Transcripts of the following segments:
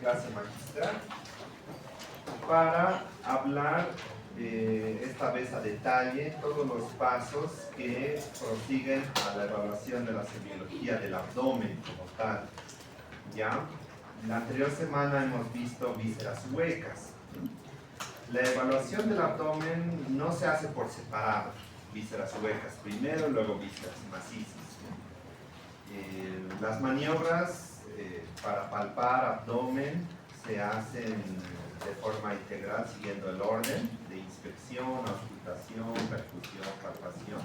clase magistral para hablar esta vez a detalle todos los pasos que prosiguen a la evaluación de la semiología del abdomen como tal. ¿Ya? La anterior semana hemos visto vísceras huecas. La evaluación del abdomen no se hace por separado, vísceras huecas primero, luego vísceras macizas. Las maniobras para palpar abdomen se hacen de forma integral siguiendo el orden de inspección, auscultación, percusión, palpación.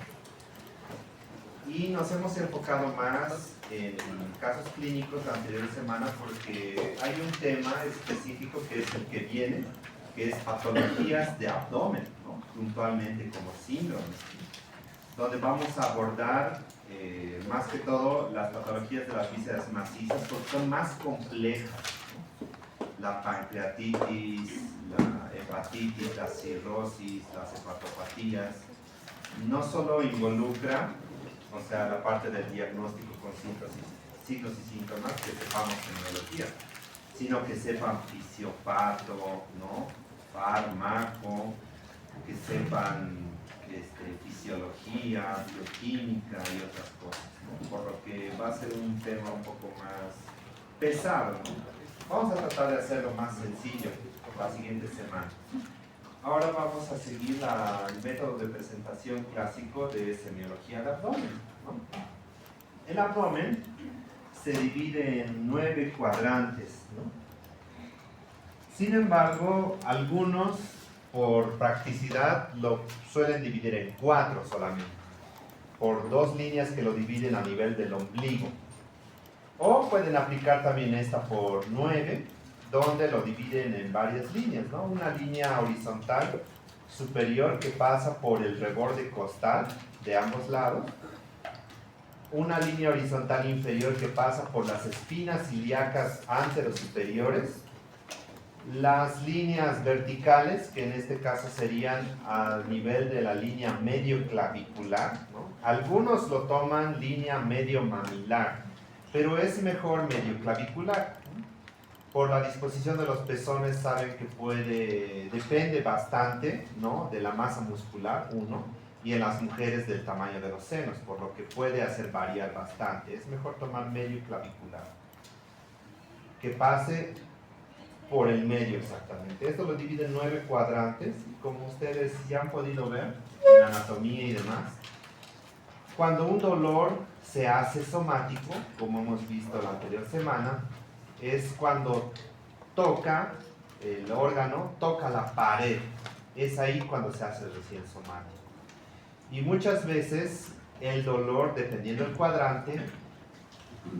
Y nos hemos enfocado más en casos clínicos la anterior semana porque hay un tema específico que es el que viene, que es patologías de abdomen, ¿no? Puntualmente como síndromes, donde vamos a abordar más que todo las patologías de las vísceras macizas porque son más complejas, ¿no? La pancreatitis, la hepatitis, la cirrosis, las hepatopatías, no solo involucra, o sea, la parte del diagnóstico con signos y síntomas que sepamos semiología, sino que sepan fisiopato, ¿no? Fármaco, que sepan fisiología, bioquímica y otras cosas, ¿no? Por lo que va a ser un tema un poco más pesado, ¿no? Vamos a tratar de hacerlo más sencillo la siguiente semana. Ahora vamos a seguir el método de presentación clásico de semiología del abdomen, ¿no? El abdomen se divide en 9 cuadrantes, ¿no? Sin embargo, algunos por practicidad lo suelen dividir en 4 solamente, por 2 líneas que lo dividen a nivel del ombligo. O pueden aplicar también esta por 9, donde lo dividen en varias líneas, ¿no? Una línea horizontal superior que pasa por el reborde costal de ambos lados, una línea horizontal inferior que pasa por las espinas ilíacas anterosuperiores, las líneas verticales, que en este caso serían al nivel de la línea medio clavicular, ¿no? Algunos lo toman línea medio mamilar, pero es mejor medio clavicular, ¿no? Por la disposición de los pezones saben que depende bastante, ¿no? De la masa muscular, uno, y en las mujeres del tamaño de los senos, por lo que puede hacer variar bastante. Es mejor tomar medio clavicular, que pase por el medio exactamente. Esto lo divide en 9 cuadrantes, y como ustedes ya han podido ver en anatomía y demás, cuando un dolor se hace somático, como hemos visto la anterior semana, es cuando toca el órgano, toca la pared. Es ahí cuando se hace recién somático. Y muchas veces el dolor, dependiendo del cuadrante,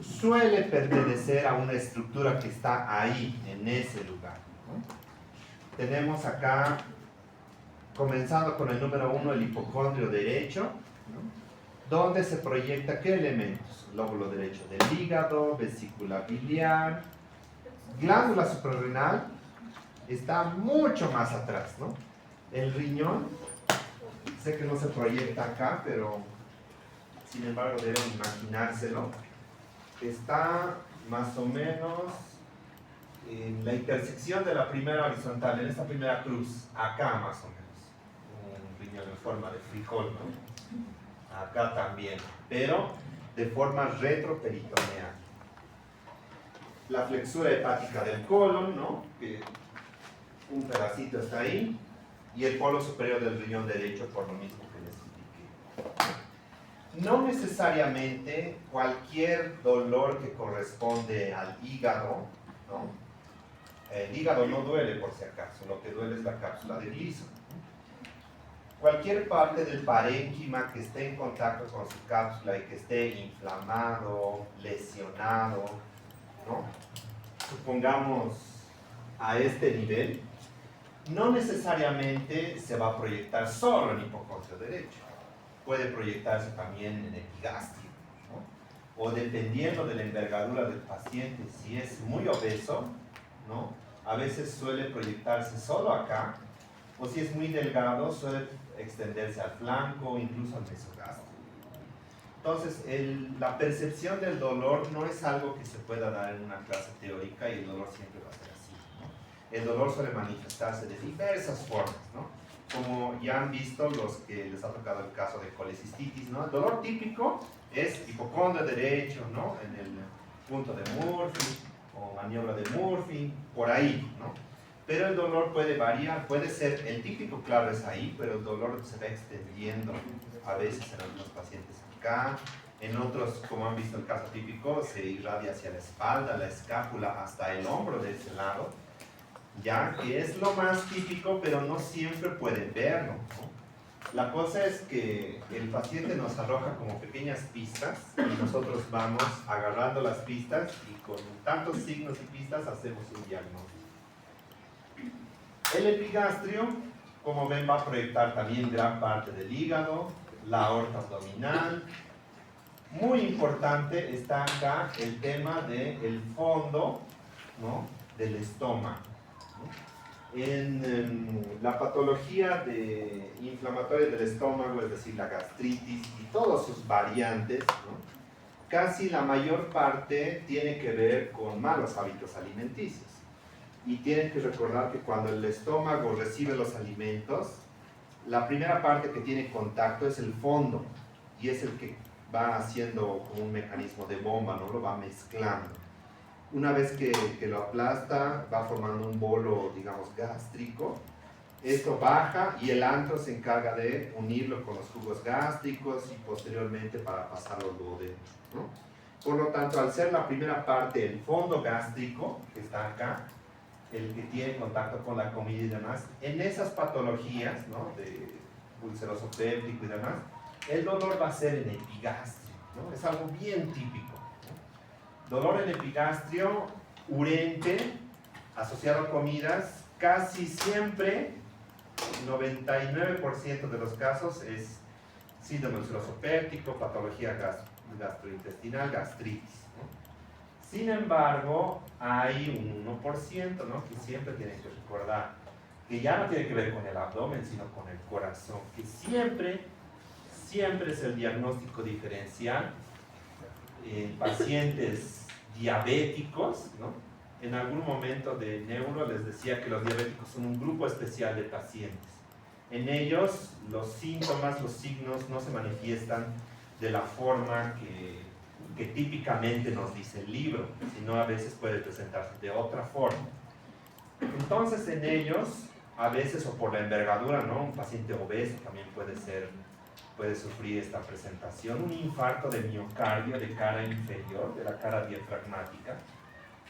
suele pertenecer a una estructura que está ahí, en ese lugar, ¿no? Tenemos acá, comenzando con el número 1, el hipocondrio derecho, ¿no? Donde se proyecta ¿qué elementos? Lóbulo derecho del hígado, vesícula biliar, glándula suprarrenal, está mucho más atrás, ¿no? El riñón, sé que no se proyecta acá, pero sin embargo deben imaginárselo. Está más o menos en la intersección de la primera horizontal, en esta primera cruz, acá más o menos, un riñón en forma de frijol, ¿no? Acá también, pero de forma retroperitoneal. La flexura hepática del colon, ¿no? Que un pedacito está ahí, y el polo superior del riñón derecho, por lo mismo que les indiqué. No necesariamente cualquier dolor que corresponde al hígado, ¿no? El hígado no duele por si acaso, lo que duele es la cápsula de Gleason. Cualquier parte del parénquima que esté en contacto con su cápsula y que esté inflamado, lesionado, ¿no? Supongamos a este nivel, no necesariamente se va a proyectar solo en hipocondrio derecho. Puede proyectarse también en epigastrio, ¿no? O dependiendo de la envergadura del paciente, si es muy obeso, ¿no? A veces suele proyectarse solo acá, o si es muy delgado, suele extenderse al flanco, incluso al mesogástrico. Entonces, la percepción del dolor no es algo que se pueda dar en una clase teórica y el dolor siempre va a ser así, ¿no? El dolor suele manifestarse de diversas formas, ¿no? Como ya han visto los que les ha tocado el caso de colecistitis, ¿no? El dolor típico es hipocondrio derecho, ¿no? En el punto de Murphy o maniobra de Murphy, por ahí, ¿no? Pero el dolor puede variar, puede ser, el típico claro es ahí, pero el dolor se va extendiendo a veces en algunos pacientes acá, en otros, como han visto el caso típico, se irradia hacia la espalda, la escápula, hasta el hombro de ese lado, ya que es lo más típico, pero no siempre pueden verlo, ¿no? La cosa es que el paciente nos arroja como pequeñas pistas y nosotros vamos agarrando las pistas y con tantos signos y pistas hacemos un diagnóstico. El epigastrio, como ven, va a proyectar también gran parte del hígado, la aorta abdominal. Muy importante está acá el tema del fondo, ¿no?, del estómago, ¿no? En la patología inflamatoria del estómago, es decir, la gastritis y todas sus variantes, ¿no?, casi la mayor parte tiene que ver con malos hábitos alimenticios. Y tienen que recordar que cuando el estómago recibe los alimentos, la primera parte que tiene contacto es el fondo, y es el que va haciendo como un mecanismo de bomba, ¿no? Lo va mezclando. Una vez que lo aplasta, va formando un bolo, digamos, gástrico. Esto baja y el antro se encarga de unirlo con los jugos gástricos y posteriormente para pasarlo al duodeno, ¿no? Por lo tanto, al ser la primera parte el fondo gástrico, que está acá, el que tiene contacto con la comida y demás, en esas patologías, ¿no?, de ulceroso péptico y demás, el dolor va a ser en epigastrio, ¿no? Es algo bien típico, ¿no? Dolor en epigastrio, urente, asociado a comidas, casi siempre, 99% de los casos es síndrome ulceroso péptico, patología gastrointestinal, gastritis, ¿no? Sin embargo, hay un 1%, ¿no?, que siempre tienen que recordar, que ya no tiene que ver con el abdomen, sino con el corazón, que siempre es el diagnóstico diferencial en pacientes diabéticos, ¿no? En algún momento de neuro les decía que los diabéticos son un grupo especial de pacientes. En ellos los síntomas, los signos no se manifiestan de la forma que típicamente nos dice el libro, sino a veces puede presentarse de otra forma. Entonces en ellos, a veces o por la envergadura, ¿no?, un paciente obeso también puede sufrir esta presentación, un infarto de miocardio de cara inferior, de la cara diafragmática,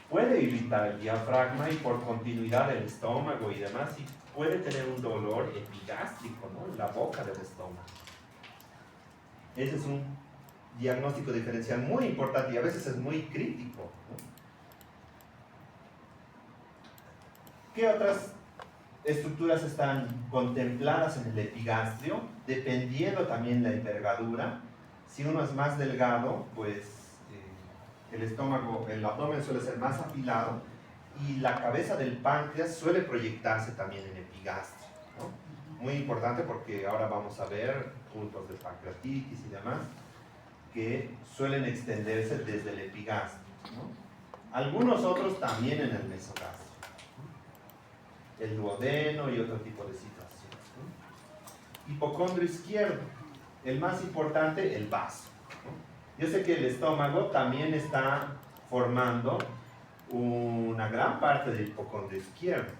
puede irritar el diafragma y por continuidad del estómago y demás, y puede tener un dolor epigástrico, ¿no?, en la boca del estómago. Ese es un diagnóstico diferencial muy importante y a veces es muy crítico, ¿no? ¿Qué otras estructuras están contempladas en el epigastrio? Dependiendo también la envergadura. Si uno es más delgado, pues el estómago, el abdomen suele ser más afilado y la cabeza del páncreas suele proyectarse también en epigastrio, ¿no? Muy importante porque ahora vamos a ver puntos de pancreatitis y demás que suelen extenderse desde el epigastrio, ¿no? Algunos otros también en el mesogastrio, ¿no?, el duodeno y otro tipo de situaciones, ¿no? Hipocondrio izquierdo, el más importante, el vaso, ¿no? Yo sé que el estómago también está formando una gran parte del hipocondrio izquierdo,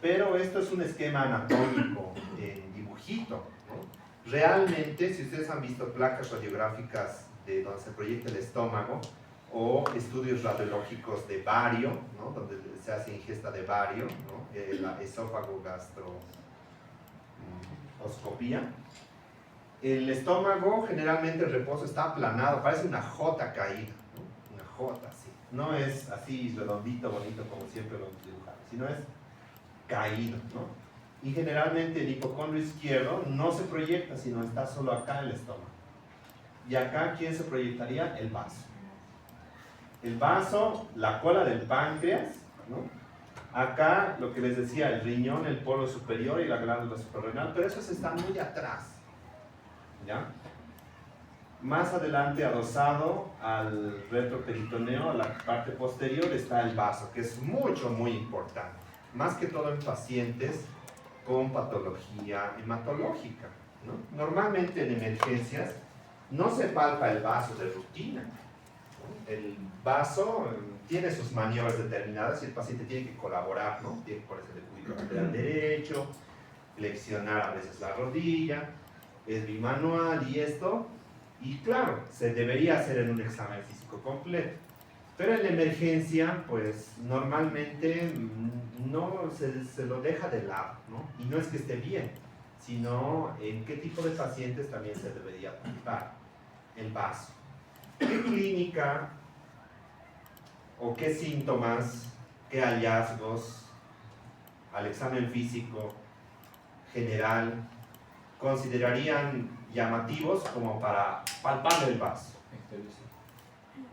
pero esto es un esquema anatómico en dibujito, ¿no? Realmente, si ustedes han visto placas radiográficas de donde se proyecta el estómago o estudios radiológicos de bario, ¿no?, donde se hace ingesta de bario, ¿no?, la esófago gastroscopía, el estómago generalmente el reposo está aplanado, parece una J caída, ¿no?, una J así, no es así redondito, bonito como siempre lo dibujamos, sino es caído, ¿no? Y generalmente el hipocondrio izquierdo no se proyecta, sino está solo acá en el estómago. Y acá, ¿quién se proyectaría? El vaso. El vaso, la cola del páncreas, ¿no? Acá, lo que les decía, el riñón, el polo superior y la glándula suprarrenal, pero esos están muy atrás, ¿ya? Más adelante, adosado al retroperitoneo, a la parte posterior, está el vaso, que es muy importante. Más que todo en pacientes con patología hematológica, ¿no? Normalmente en emergencias no se palpa el vaso de rutina. El vaso tiene sus maniobras determinadas y el paciente tiene que colaborar, ¿no? Tiene que ponerse de cúbito lateral derecho, flexionar a veces la rodilla, es bimanual y esto, y claro, se debería hacer en un examen físico completo. Pero en la emergencia, pues normalmente no se lo deja de lado, ¿no? Y no es que esté bien, sino en qué tipo de pacientes también se debería palpar el vaso. ¿Qué clínica o qué síntomas, qué hallazgos al examen físico general considerarían llamativos como para palpar el vaso?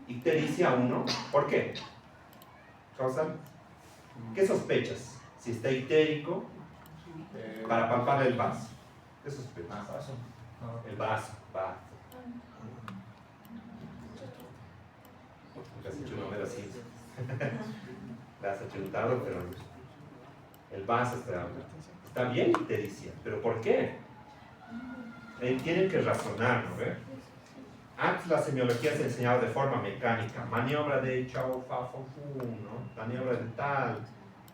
Ictericia 1. ¿Por qué? ¿Causal? ¿Qué sospechas? Si está ictérico, para palpar el vaso. ¿Qué sospechas? El vaso, va. Le has hecho un número así. Le has achuntado, pero el vaso está bien ictericia. ¿Pero por qué? Tienen que razonar, ¿no? Antes la semiología se enseñaba de forma mecánica, maniobra de chao, fa, fo, fu, ¿no? Maniobra de tal,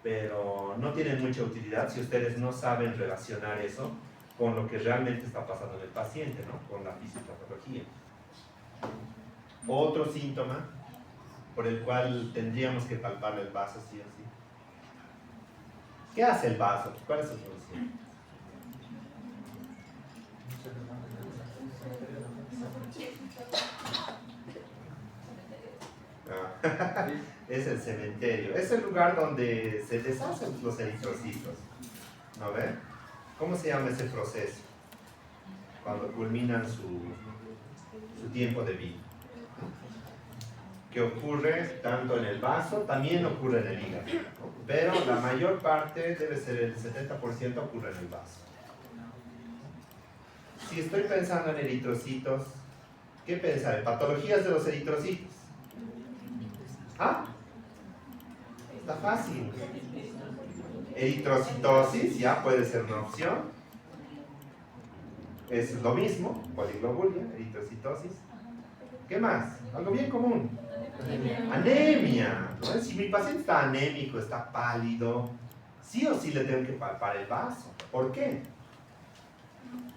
pero no tienen mucha utilidad si ustedes no saben relacionar eso con lo que realmente está pasando en el paciente, ¿no? Con la fisiopatología. Otro síntoma por el cual tendríamos que palpar el vaso sí o sí. ¿Qué hace el vaso? ¿Cuál es su función? Es el cementerio, es el lugar donde se deshacen los eritrocitos, ¿no ve? ¿Cómo se llama ese proceso? Cuando culminan su tiempo de vida. Que ocurre tanto en el vaso, también ocurre en el hígado, pero la mayor parte, debe ser el 70%, ocurre en el vaso. Si estoy pensando en eritrocitos, ¿qué pensar? Patologías de los eritrocitos. ¿Ah? Está fácil. Eritrocitosis, ya puede ser una opción. Es lo mismo, poliglobulia, eritrocitosis. ¿Qué más? Algo bien común. Anemia. ¿No? Si mi paciente está anémico, está pálido, sí o sí le tengo que palpar el vaso. ¿Por qué?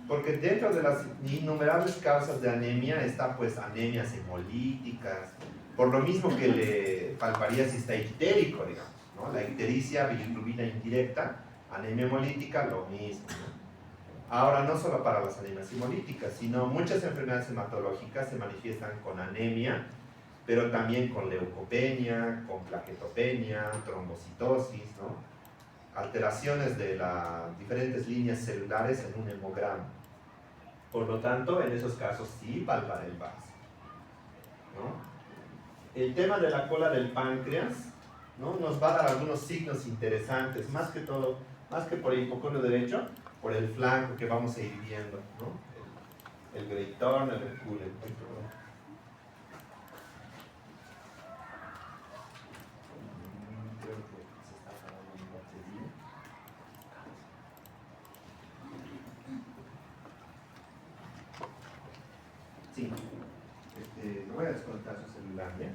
Porque dentro de las innumerables causas de anemia está pues anemias hemolíticas, por lo mismo que le palparía si está ictérico, digamos, ¿no? La ictericia, bilirrubina indirecta, anemia hemolítica, lo mismo, ¿no? Ahora, no solo para las anemias hemolíticas, sino muchas enfermedades hematológicas se manifiestan con anemia, pero también con leucopenia, con plaquetopenia, trombocitosis, ¿no? Alteraciones de las diferentes líneas celulares en un hemograma. Por lo tanto, en esos casos sí palpar el vaso, ¿no? El tema de la cola del páncreas, ¿no? Nos va a dar algunos signos interesantes, más que todo, más que por el hipoconio derecho, por el flanco que vamos a ir viendo, ¿no? El Great Turner, el Cullen. Creo que se está acabando mi batería. Sí, le voy a desconectar su celular, ¿ya?